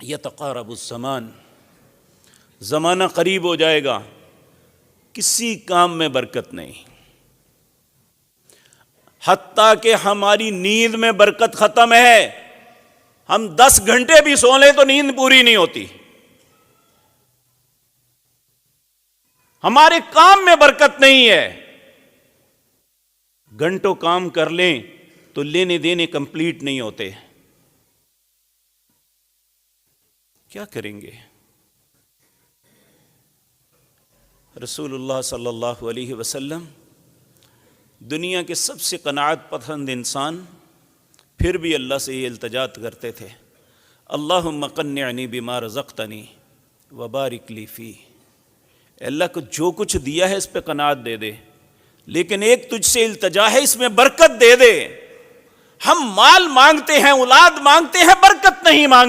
یتقارب الزمان، زمانہ قریب ہو جائے گا، کسی کام میں برکت نہیں، حتیٰ کہ ہماری نیند میں برکت ختم ہے۔ ہم 10 گھنٹے بھی سو لیں تو نیند پوری نہیں ہوتی۔ ہمارے کام میں برکت نہیں ہے، گھنٹوں کام کر لیں تو لینے دینے کمپلیٹ نہیں ہوتے۔ کیا کریں گے؟ رسول اللہ صلی اللہ علیہ وسلم دنیا کے سب سے قناعت پسند انسان، پھر بھی اللہ سے یہ التجات کرتے تھے، اللہم قنعنی بما رزقتنی وبارک لی فیہ، اللہ کو جو کچھ دیا ہے اس پہ قناعت دے دے، لیکن ایک تجھ سے التجا ہے، اس میں برکت دے دے۔ ہم مال مانگتے ہیں، اولاد مانگتے ہیں، برکت نہیں مانگتے۔